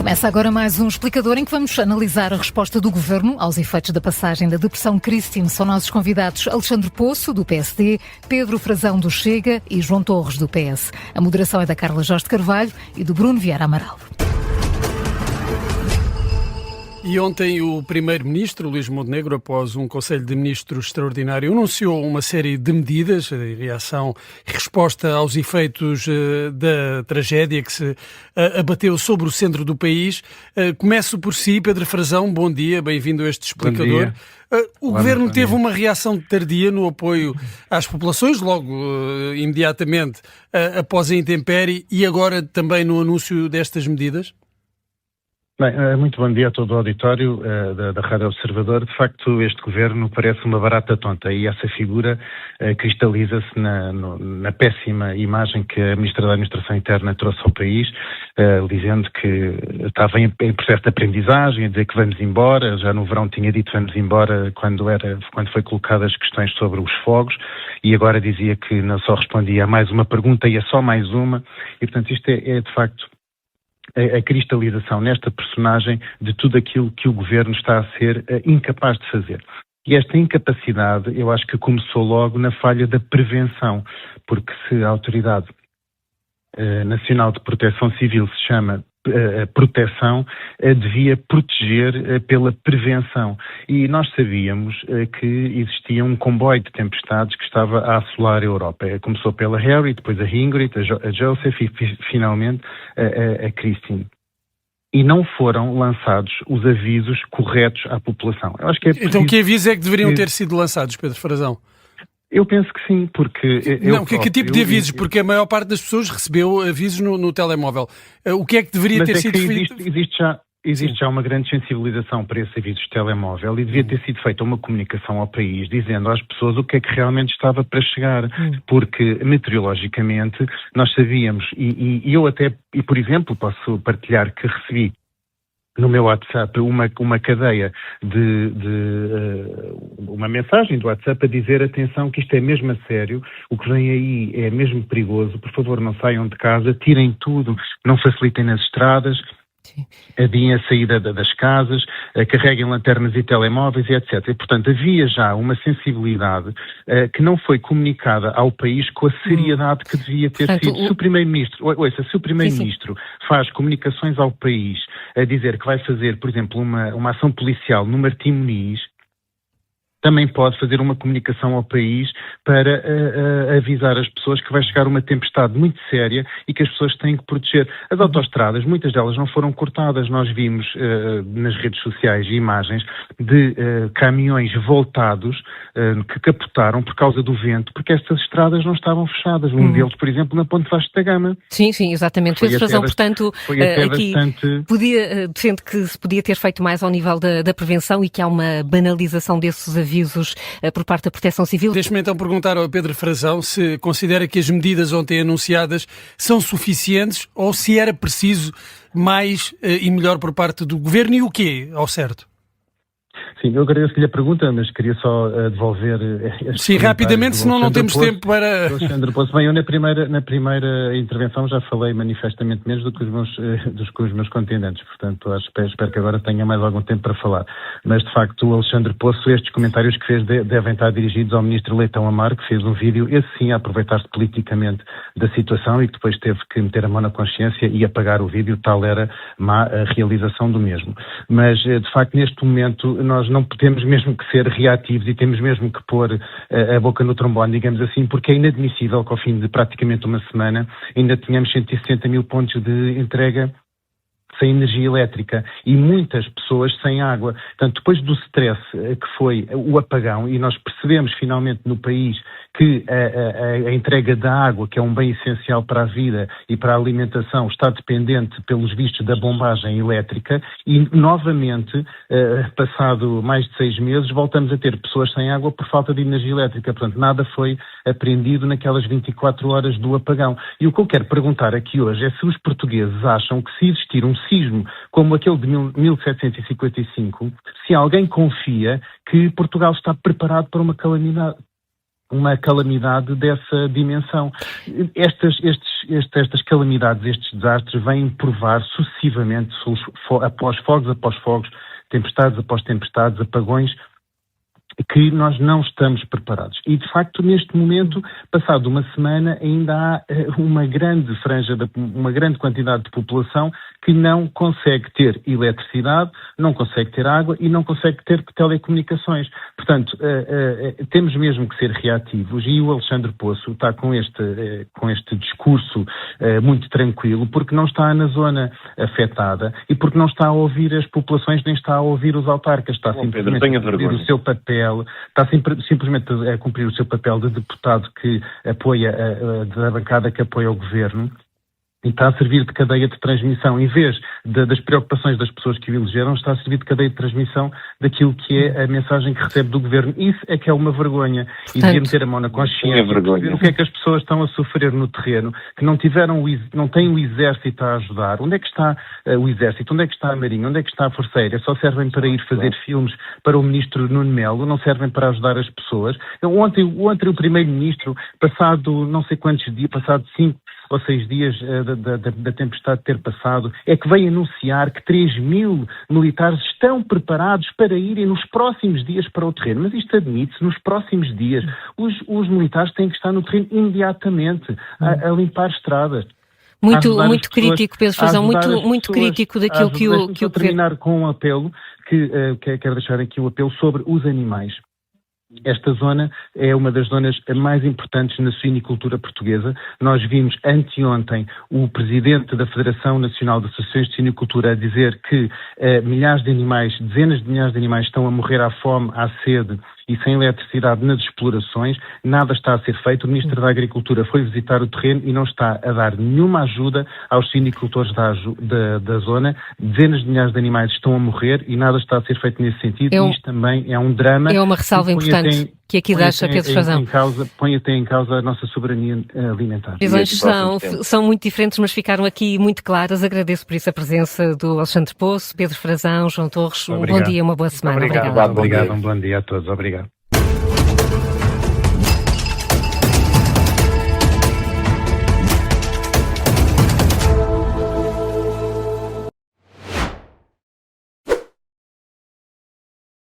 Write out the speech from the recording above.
Começa agora mais um explicador em que vamos analisar a resposta do Governo aos efeitos da passagem da Depressão Christine. São nossos convidados Alexandre Poço, do PSD, Pedro Frazão, do Chega e João Torres, do PS. A moderação é da Carla Jorge de Carvalho e do Bruno Vieira Amaral. E ontem o Primeiro-Ministro, Luís Montenegro, após um Conselho de Ministros extraordinário, anunciou uma série de medidas em reação e resposta aos efeitos da tragédia que se abateu sobre o centro do país. Começo por si, Pedro Frazão, bom dia, bem-vindo a este explicador. O Governo teve uma reação tardia no apoio às populações, logo imediatamente após a intempérie e agora também no anúncio destas medidas? Bem, muito bom dia a todo o auditório da Rádio Observador. De facto, este governo parece uma barata tonta e essa figura cristaliza-se na péssima imagem que a Ministra da Administração Interna trouxe ao país, dizendo que estava em processo de aprendizagem, a dizer que vamos embora. Já no verão tinha dito vamos embora quando foi colocadas as questões sobre os fogos e agora dizia que não só respondia a mais uma pergunta e é só mais uma. E, portanto, isto é de facto a cristalização nesta personagem de tudo aquilo que o Governo está a ser incapaz de fazer. E esta incapacidade, eu acho que começou logo na falha da prevenção, porque se a Autoridade Nacional de Proteção Civil se chama proteção, devia proteger pela prevenção. E nós sabíamos que existia um comboio de tempestades que estava a assolar a Europa. Começou pela Harry, depois a Ingrid, a Joseph e finalmente a Christine. E não foram lançados os avisos corretos à população. Eu acho que Então que avisos é que deveriam ter sido lançados, Pedro Frazão? Eu penso que sim, porque... Que tipo de avisos? Porque a maior parte das pessoas recebeu avisos no telemóvel. O que é que deveria ter sido feito? Existe já uma grande sensibilização para esses avisos de telemóvel e devia ter sido feita uma comunicação ao país dizendo às pessoas o que é que realmente estava para chegar, porque meteorologicamente nós sabíamos, e por exemplo, posso partilhar que recebi no meu WhatsApp uma cadeia uma mensagem do WhatsApp a dizer atenção que isto é mesmo a sério, o que vem aí é mesmo perigoso, por favor não saiam de casa, tirem tudo, não facilitem nas estradas, adiem a saída das casas, carreguem lanternas e telemóveis e etc. E, portanto, havia já uma sensibilidade que não foi comunicada ao país com a seriedade que devia ter sido. Se o Primeiro-Ministro faz comunicações ao país a dizer que vai fazer, por exemplo, uma ação policial no Martim Moniz, também pode fazer uma comunicação ao país para avisar as pessoas que vai chegar uma tempestade muito séria e que as pessoas têm que proteger. As autoestradas, muitas delas não foram cortadas. Nós vimos nas redes sociais imagens de caminhões voltados que capotaram por causa do vento, porque estas estradas não estavam fechadas. Um deles, por exemplo, na Ponte Vasco da Gama. Sim, exatamente. Fez razão, portanto, aqui defende que se podia ter feito mais ao nível da prevenção e que há uma banalização desses avisos por parte da Proteção Civil. Deixe-me então perguntar ao Pedro Frazão se considera que as medidas ontem anunciadas são suficientes ou se era preciso mais e melhor por parte do Governo e o quê, ao certo? Sim, eu agradeço-lhe a pergunta, mas queria só devolver... Sim, rapidamente, senão não temos tempo para... Alexandre Poço, bem, eu na primeira intervenção já falei manifestamente menos do que os meus contendentes, portanto espero que agora tenha mais algum tempo para falar. Mas, de facto, o Alexandre Poço, estes comentários que fez devem estar dirigidos ao Ministro Leitão Amaro, que fez um vídeo, esse sim, a aproveitar-se politicamente da situação e que depois teve que meter a mão na consciência e apagar o vídeo, tal era má a realização do mesmo. Mas, de facto, neste momento, nós não temos mesmo que ser reativos e temos mesmo que pôr a boca no trombone, digamos assim, porque é inadmissível que ao fim de praticamente uma semana ainda tenhamos 160 mil pontos de entrega sem energia elétrica e muitas pessoas sem água. Portanto, depois do stress que foi o apagão, e nós percebemos finalmente no país que a entrega da água, que é um bem essencial para a vida e para a alimentação, está dependente, pelos vistos, da bombagem elétrica e, novamente, passado mais de 6 meses, voltamos a ter pessoas sem água por falta de energia elétrica. Portanto, nada foi aprendido naquelas 24 horas do apagão. E o que eu quero perguntar aqui hoje é se os portugueses acham que se existir um sismo como aquele de 1755, se alguém confia que Portugal está preparado para uma calamidade uma calamidade dessa dimensão. Estas calamidades, estes desastres, vêm provar sucessivamente, após fogos, tempestades após tempestades, apagões, que nós não estamos preparados. E, de facto, neste momento, passado uma semana, ainda há uma grande uma grande quantidade de população que não consegue ter eletricidade, não consegue ter água e não consegue ter telecomunicações. Portanto, temos mesmo que ser reativos, e o Alexandre Poço está com este discurso muito tranquilo, porque não está na zona afetada e porque não está a ouvir as populações, nem está a ouvir os autarcas. Está simplesmente a cumprir o seu papel, está simplesmente a cumprir o seu papel de deputado que apoia, da bancada que apoia o governo, e está a servir de cadeia de transmissão. Em vez das preocupações das pessoas que o elegeram, está a servir de cadeia de transmissão daquilo que é a mensagem que recebe do governo. Isso é que é uma vergonha. E devia meter a mão na consciência, ver o que é que as pessoas estão a sofrer no terreno, que não têm o exército a ajudar. Onde é que está o exército? Onde é que está a marinha? Onde é que está a força aérea? Só servem para ir fazer filmes para o ministro Nuno Melo, não servem para ajudar as pessoas. Ontem o primeiro-ministro, passado não sei quantos dias, passado 5 ou 6 dias da tempestade ter passado, é que veio anunciar que 3.000 militares estão preparados para irem nos próximos dias para o terreno. Mas isto admite-se, nos próximos dias. Os militares têm que estar no terreno imediatamente, a limpar estradas. Muito crítico, Pedro Frazão, muito crítico daquilo que o governo... terminar com um apelo, quero deixar aqui o apelo sobre os animais. Esta zona é uma das zonas mais importantes na suinicultura portuguesa. Nós vimos anteontem o presidente da Federação Nacional de Associações de Suinicultura a dizer que milhares de animais, dezenas de milhares de animais estão a morrer à fome, à sede e sem eletricidade nas explorações. Nada está a ser feito. O Ministro da Agricultura foi visitar o terreno e não está a dar nenhuma ajuda aos suinicultores da zona. Dezenas de milhares de animais estão a morrer e nada está a ser feito nesse sentido. E isto também é um drama. É uma ressalva importante que aqui deixa Pedro Frazão. Põe até em causa a nossa soberania alimentar. As visões são muito diferentes, mas ficaram aqui muito claras. Agradeço por isso a presença do Alexandre Poço, Pedro Frazão, João Torres. Um bom dia, uma boa semana. Obrigado. Um bom dia a todos. Obrigado.